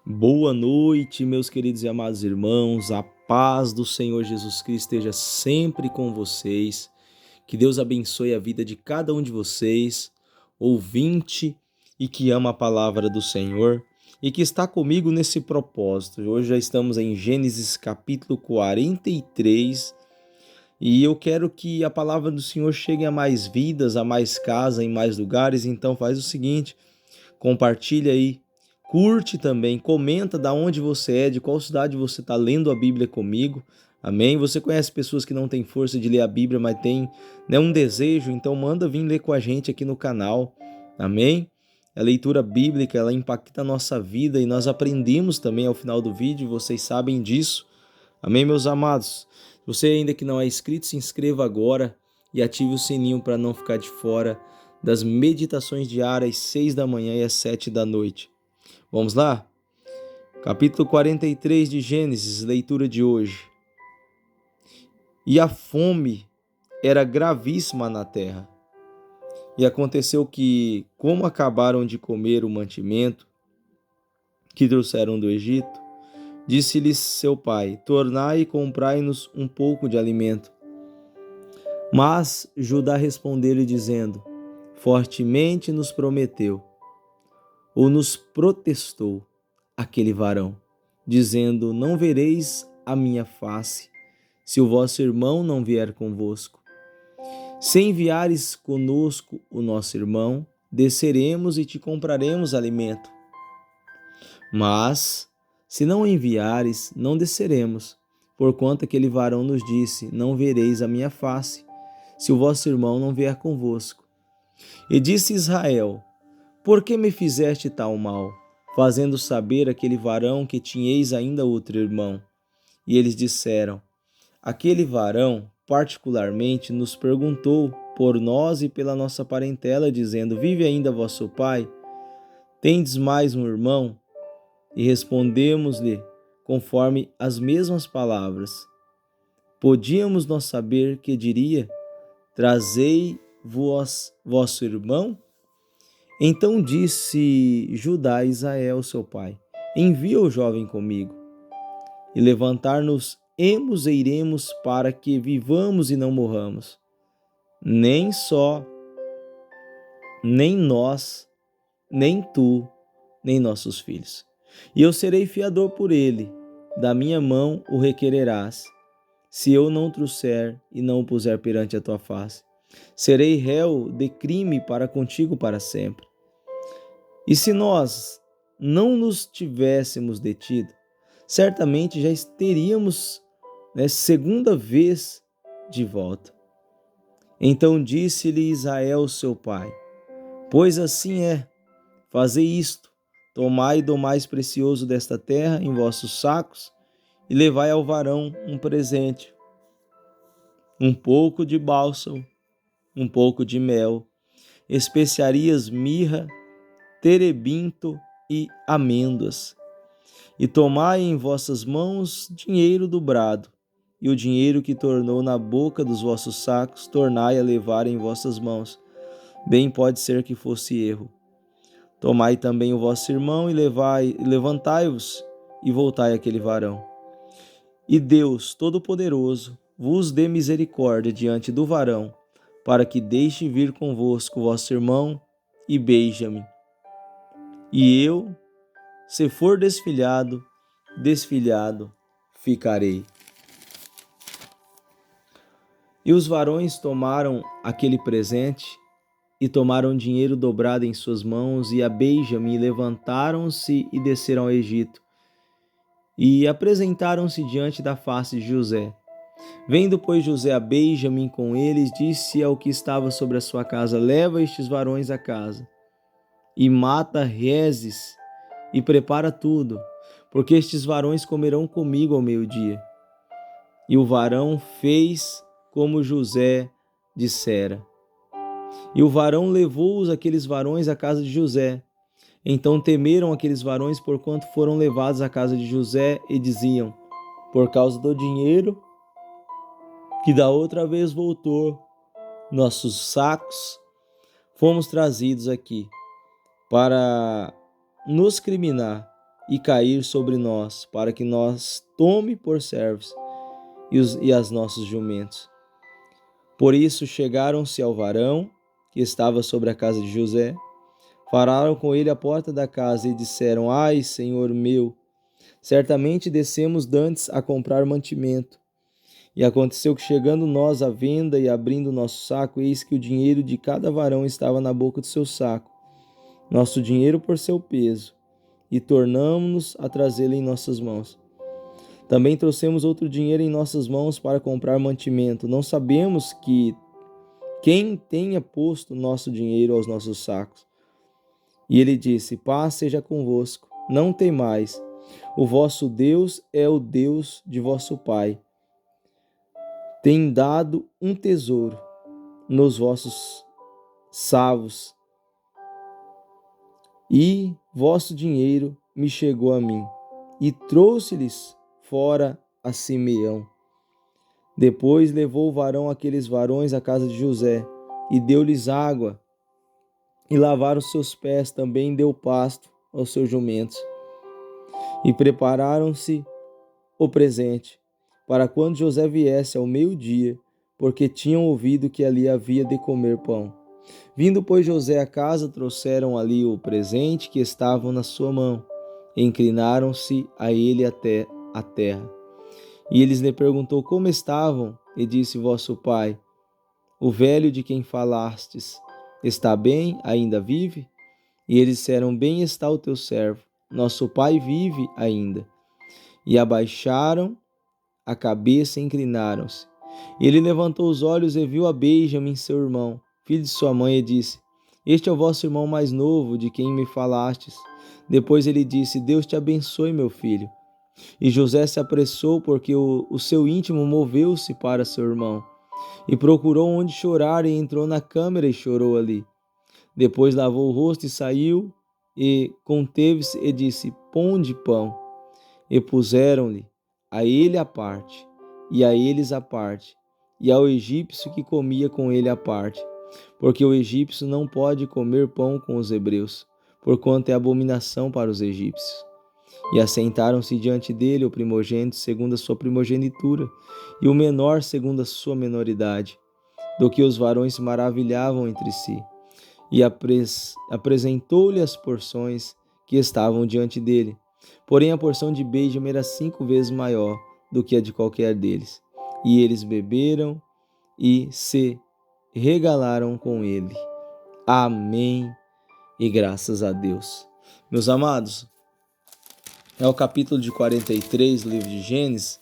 Boa noite, meus queridos e amados irmãos. A paz do Senhor Jesus Cristo esteja sempre com vocês. Que Deus abençoe a vida de cada um de vocês, ouvinte e que ama a palavra do Senhor e que está comigo nesse propósito. Hoje já estamos em Gênesis capítulo 43 e eu quero que a palavra do Senhor chegue a mais vidas, a mais casas, em mais lugares. Então faz o seguinte, compartilha aí. Curte também, comenta da onde você é, de qual cidade você está lendo a Bíblia comigo. Amém? Você conhece pessoas que não têm força de ler a Bíblia, mas tem, um desejo, então manda vir ler com a gente aqui no canal. Amém? A leitura bíblica, ela impacta a nossa vida e nós aprendemos também ao final do vídeo, vocês sabem disso. Amém, meus amados? Você ainda que não é inscrito, se inscreva agora e ative o sininho para não ficar de fora das meditações diárias às 6 da manhã e às 7 da noite. Vamos lá? Capítulo 43 de Gênesis, leitura de hoje. E a fome era gravíssima na terra. E aconteceu que, como acabaram de comer o mantimento que trouxeram do Egito, disse-lhes seu pai: tornai e comprai-nos um pouco de alimento. Mas Judá respondeu-lhe dizendo: fortemente nos prometeu, ou nos protestou aquele varão, dizendo: não vereis a minha face, se o vosso irmão não vier convosco. Se enviares conosco o nosso irmão, desceremos e te compraremos alimento. Mas, se não enviares, não desceremos, porquanto aquele varão nos disse: não vereis a minha face, se o vosso irmão não vier convosco. E disse Israel: por que me fizeste tal mal, fazendo saber aquele varão que tinhais ainda outro irmão? E eles disseram: aquele varão particularmente nos perguntou por nós e pela nossa parentela, dizendo: vive ainda vosso pai? Tendes mais um irmão? E respondemos-lhe conforme as mesmas palavras. Podíamos nós saber que diria: trazei vosso irmão? Então disse Judá a Israel, seu pai: envia o jovem comigo, e levantar-nos-emos e iremos, para que vivamos e não morramos, nem nós, nem tu, nem nossos filhos. E eu serei fiador por ele, da minha mão o requererás, se eu não trouxer e não o puser perante a tua face. Serei réu de crime para contigo para sempre. E se nós não nos tivéssemos detido, certamente já teríamos, segunda vez de volta. Então disse-lhe Israel, seu pai: pois assim é, fazei isto, tomai do mais precioso desta terra em vossos sacos e levai ao varão um presente, um pouco de bálsamo, um pouco de mel, especiarias, mirra, terebinto e amêndoas. E tomai em vossas mãos dinheiro dobrado, e o dinheiro que tornou na boca dos vossos sacos, tornai a levar em vossas mãos. Bem pode ser que fosse erro. Tomai também o vosso irmão e levantai-vos e voltai àquele varão. E Deus Todo-Poderoso vos dê misericórdia diante do varão, para que deixe vir convosco vosso irmão e beija-me. E eu, se for desfilhado, ficarei. E os varões tomaram aquele presente e tomaram dinheiro dobrado em suas mãos e a beija-me, e levantaram-se e desceram ao Egito e apresentaram-se diante da face de José. Vendo, pois, José a beija-me com eles, disse ao que estava sobre a sua casa: leva estes varões a casa e mata reses e prepara tudo, porque estes varões comerão comigo ao meio-dia. E o varão fez como José dissera. E o varão levou aqueles varões à casa de José. Então temeram aqueles varões, porquanto foram levados à casa de José, e diziam: por causa do dinheiro que da outra vez voltou, nossos sacos, fomos trazidos aqui para nos criminar e cair sobre nós, para que nós tome por servos e as nossos jumentos. Por isso chegaram-se ao varão que estava sobre a casa de José, falaram com ele à porta da casa e disseram: Ai, senhor meu, certamente descemos dantes a comprar mantimento. E aconteceu que, chegando nós à venda e abrindo nosso saco, eis que o dinheiro de cada varão estava na boca do seu saco, nosso dinheiro por seu peso, e tornamo-nos a trazê-lo em nossas mãos. Também trouxemos outro dinheiro em nossas mãos para comprar mantimento. Não sabemos quem tenha posto nosso dinheiro aos nossos sacos. E ele disse: Paz seja convosco, não temais. O vosso Deus é o Deus de vosso pai. Tem dado um tesouro nos vossos savos, e vosso dinheiro me chegou a mim. E trouxe-lhes fora a Simeão. Depois levou o varão aqueles varões à casa de José, e deu-lhes água, e lavaram seus pés, também deu pasto aos seus jumentos. E prepararam-se o presente, para quando José viesse ao meio-dia, porque tinham ouvido que ali havia de comer pão. Vindo, pois, José à casa, trouxeram ali o presente que estava na sua mão, e inclinaram-se a ele até a terra. E eles lhe perguntou como estavam, e disse: Vosso pai, o velho de quem falastes, está bem? Ainda vive? E eles disseram: Bem está o teu servo, nosso pai vive ainda. E abaixaram a cabeça e inclinaram-se. Ele levantou os olhos e viu a Benjamim, seu irmão, filho de sua mãe, e disse: Este é o vosso irmão mais novo, de quem me falastes. Depois ele disse: Deus te abençoe, meu filho. E José se apressou, porque o seu íntimo moveu-se para seu irmão, e procurou onde chorar, e entrou na câmara e chorou ali. Depois lavou o rosto e saiu, e conteve-se e disse: Ponde pão. E puseram-lhe a ele a parte, e a eles a parte, e ao egípcio que comia com ele a parte, porque o egípcio não pode comer pão com os hebreus, porquanto é abominação para os egípcios. E assentaram-se diante dele o primogênito segundo a sua primogenitura, e o menor segundo a sua menoridade, do que os varões se maravilhavam entre si. E apresentou-lhe as porções que estavam diante dele. Porém a porção de Benjamim era 5 vezes maior do que a de qualquer deles. E eles beberam e se regalaram com ele. Amém. E graças a Deus. Meus amados, é o capítulo de 43 do livro de Gênesis,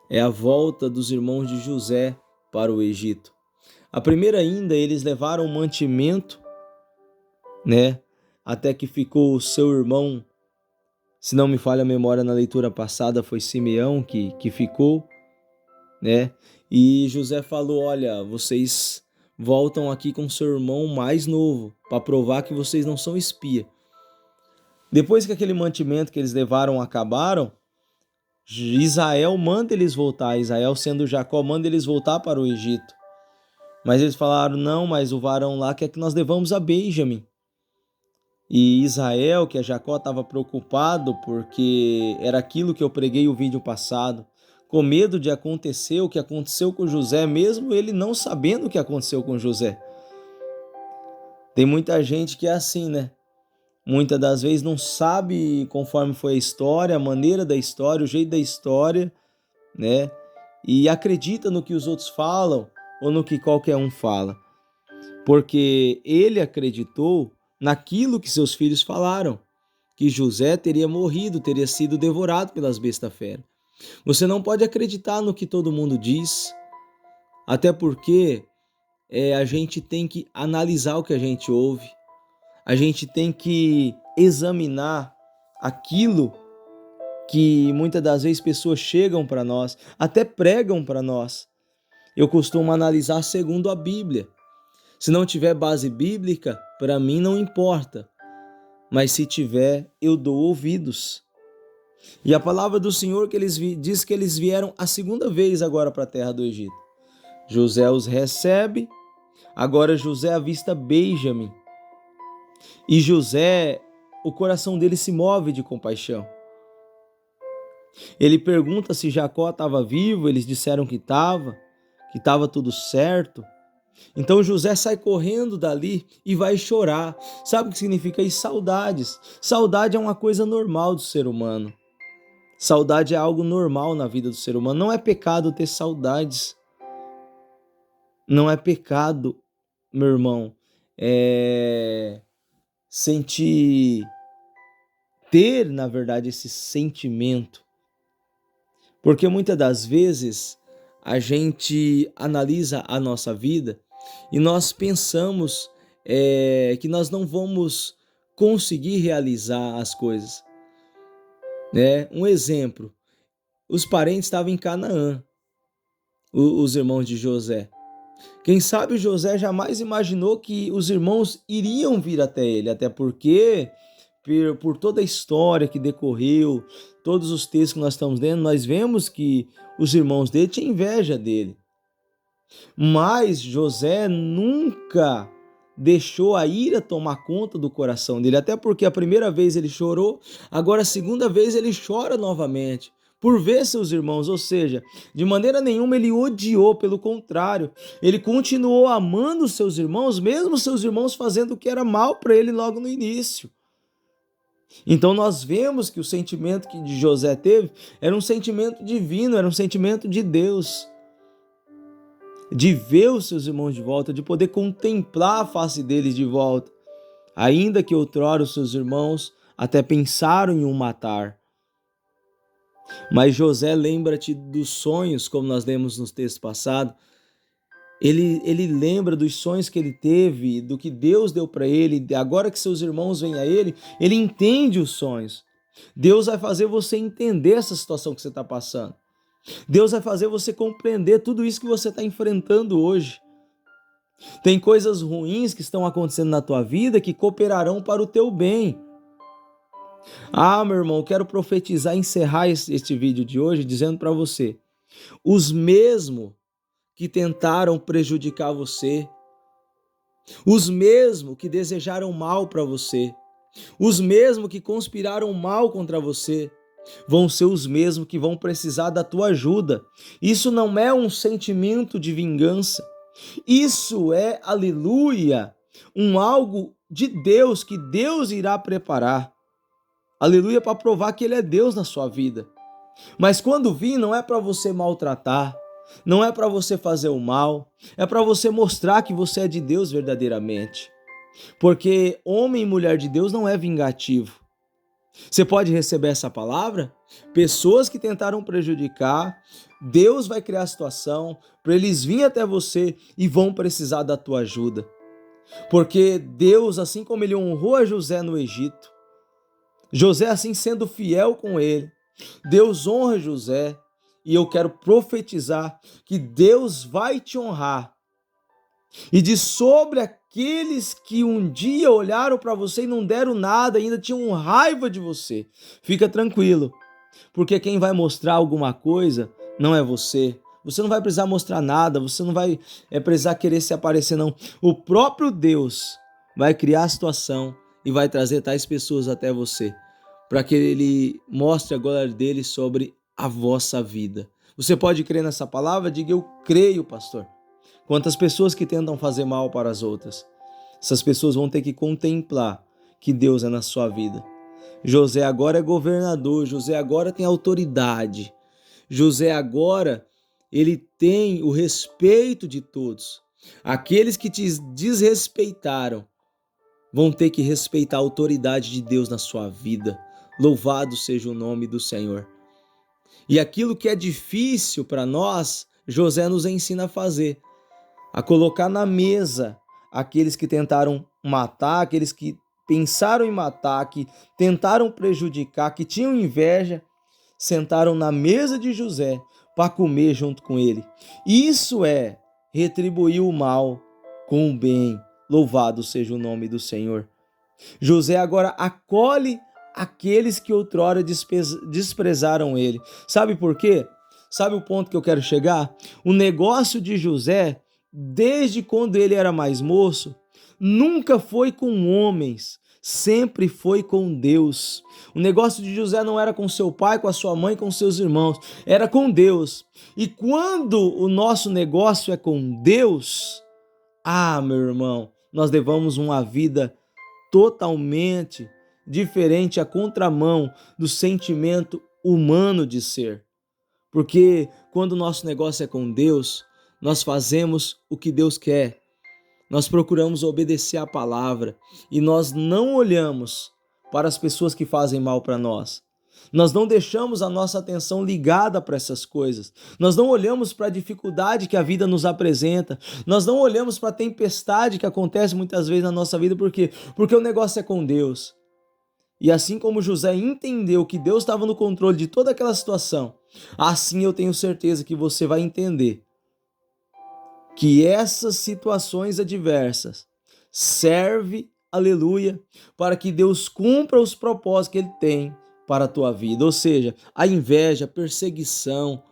é a volta dos irmãos de José para o Egito. A primeira ainda, eles levaram mantimento, até que ficou o seu irmão, se não me falha a memória na leitura passada, foi Simeão que ficou, e José falou: olha, vocês voltam aqui com seu irmão mais novo, para provar que vocês não são espia. Depois que aquele mantimento que eles levaram acabaram, Israel manda eles voltar, Israel sendo Jacó, manda eles voltar para o Egito. Mas eles falaram: não, mas o varão lá quer que nós levamos a Benjamim. E Israel, que é Jacó, estava preocupado porque era aquilo que eu preguei o vídeo passado, com medo de acontecer o que aconteceu com José, mesmo ele não sabendo o que aconteceu com José. Tem muita gente que é assim, Muitas das vezes não sabe conforme foi a história, a maneira da história, o jeito da história, E acredita no que os outros falam ou no que qualquer um fala. Porque ele acreditou naquilo que seus filhos falaram, que José teria morrido, teria sido devorado pelas bestas-feras. Você não pode acreditar no que todo mundo diz, até porque a gente tem que analisar o que a gente ouve, a gente tem que examinar aquilo que muitas das vezes pessoas chegam para nós, até pregam para nós. Eu costumo analisar segundo a Bíblia. Se não tiver base bíblica, para mim não importa. Mas se tiver, eu dou ouvidos. E a palavra do Senhor diz que eles vieram a segunda vez agora para a terra do Egito. José os recebe, agora José avista Benjamim. E José o coração dele se move de compaixão. Ele pergunta se Jacó estava vivo, eles disseram que estava tudo certo. Então José sai correndo dali e vai chorar. Sabe o que significa isso? Saudades. Saudade é uma coisa normal do ser humano. Saudade é algo normal na vida do ser humano. Não é pecado ter saudades. Não é pecado, meu irmão, sentir, ter, na verdade, esse sentimento. Porque muitas das vezes a gente analisa a nossa vida e nós pensamos que nós não vamos conseguir realizar as coisas. Um exemplo, os parentes estavam em Canaã, os irmãos de José. Quem sabe José jamais imaginou que os irmãos iriam vir até ele, até porque, por toda a história que decorreu, todos os textos que nós estamos lendo, nós vemos que os irmãos dele tinham inveja dele. Mas José nunca deixou a ira tomar conta do coração dele, até porque a primeira vez ele chorou, agora a segunda vez ele chora novamente por ver seus irmãos, ou seja, de maneira nenhuma ele odiou, pelo contrário, ele continuou amando seus irmãos, mesmo seus irmãos fazendo o que era mal para ele logo no início. Então nós vemos que o sentimento que José teve era um sentimento divino, era um sentimento de Deus, de ver os seus irmãos de volta, de poder contemplar a face deles de volta, ainda que outrora os seus irmãos até pensaram em o matar. Mas José, lembra-te dos sonhos, como nós lemos nos textos passados. Ele lembra dos sonhos que ele teve, do que Deus deu para ele. Agora que seus irmãos vêm a ele entende os sonhos. Deus vai fazer você entender essa situação que você está passando. Deus vai fazer você compreender tudo isso que você está enfrentando hoje. Tem coisas ruins que estão acontecendo na tua vida que cooperarão para o teu bem. Meu irmão, eu quero profetizar, encerrar este vídeo de hoje dizendo para você: os mesmos que tentaram prejudicar você, os mesmos que desejaram mal para você, os mesmos que conspiraram mal contra você, vão ser os mesmos que vão precisar da tua ajuda. Isso não é um sentimento de vingança, isso é, aleluia, algo de Deus que Deus irá preparar. Aleluia, para provar que Ele é Deus na sua vida. Mas quando vir, não é para você maltratar, não é para você fazer o mal, é para você mostrar que você é de Deus verdadeiramente. Porque homem e mulher de Deus não é vingativo. Você pode receber essa palavra? Pessoas que tentaram prejudicar, Deus vai criar a situação para eles virem até você e vão precisar da tua ajuda. Porque Deus, assim como Ele honrou a José no Egito, José assim sendo fiel com ele, Deus honra José, e eu quero profetizar que Deus vai te honrar. E de sobre aqueles que um dia olharam para você e não deram nada, ainda tinham raiva de você, fica tranquilo, porque quem vai mostrar alguma coisa não é você. Você não vai precisar mostrar nada, você não vai precisar querer se aparecer, não. O próprio Deus vai criar a situação e vai trazer tais pessoas até você, para que Ele mostre a glória dele sobre a vossa vida. Você pode crer nessa palavra? Diga: eu creio, pastor. Quantas pessoas que tentam fazer mal para as outras, essas pessoas vão ter que contemplar que Deus é na sua vida. José agora é governador, José agora tem autoridade, José agora ele tem o respeito de todos. Aqueles que te desrespeitaram vão ter que respeitar a autoridade de Deus na sua vida. Louvado seja o nome do Senhor. E aquilo que é difícil para nós, José nos ensina a fazer, a colocar na mesa aqueles que tentaram matar, aqueles que pensaram em matar, que tentaram prejudicar, que tinham inveja, sentaram na mesa de José para comer junto com ele. Isso é retribuir o mal com o bem. Louvado seja o nome do Senhor. José agora acolhe aqueles que outrora desprezaram ele. Sabe por quê? Sabe o ponto que eu quero chegar? O negócio de José, desde quando ele era mais moço, nunca foi com homens, sempre foi com Deus. O negócio de José não era com seu pai, com a sua mãe, com seus irmãos, era com Deus. E quando o nosso negócio é com Deus, meu irmão, nós levamos uma vida totalmente diferente, à contramão do sentimento humano de ser. Porque quando o nosso negócio é com Deus, nós fazemos o que Deus quer. Nós procuramos obedecer a palavra e nós não olhamos para as pessoas que fazem mal para nós. Nós não deixamos a nossa atenção ligada para essas coisas. Nós não olhamos para a dificuldade que a vida nos apresenta. Nós não olhamos para a tempestade que acontece muitas vezes na nossa vida. Por quê? Porque o negócio é com Deus. E assim como José entendeu que Deus estava no controle de toda aquela situação, assim eu tenho certeza que você vai entender que essas situações adversas servem, aleluia, para que Deus cumpra os propósitos que Ele tem para a tua vida. Ou seja, a inveja, a perseguição,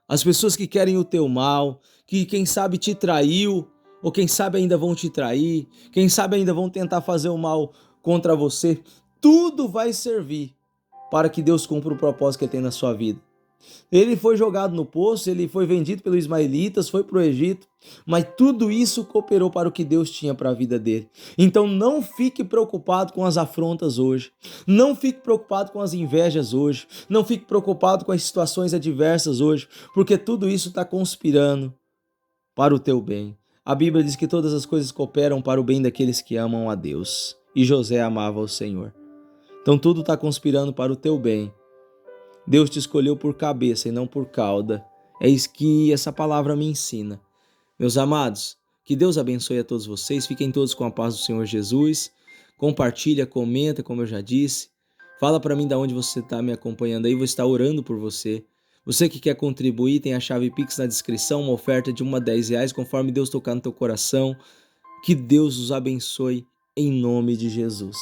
as pessoas que querem o teu mal, que quem sabe te traiu, ou quem sabe ainda vão te trair, quem sabe ainda vão tentar fazer o mal contra você, tudo vai servir para que Deus cumpra o propósito que Ele tem na sua vida. Ele foi jogado no poço, ele foi vendido pelos ismaelitas, foi para o Egito, mas tudo isso cooperou para o que Deus tinha para a vida dele. Então não fique preocupado com as afrontas hoje, não fique preocupado com as invejas hoje, não fique preocupado com as situações adversas hoje, porque tudo isso está conspirando para o teu bem. A Bíblia diz que todas as coisas cooperam para o bem daqueles que amam a Deus, e José amava o Senhor. Então tudo está conspirando para o teu bem. Deus te escolheu por cabeça e não por cauda. É isso que essa palavra me ensina. Meus amados, que Deus abençoe a todos vocês. Fiquem todos com a paz do Senhor Jesus. Compartilha, comenta, como eu já disse. Fala para mim de onde você está me acompanhando aí. Vou estar orando por você. Você que quer contribuir, tem a chave Pix na descrição. Uma oferta de 1 a 10 reais, conforme Deus tocar no teu coração. Que Deus os abençoe em nome de Jesus.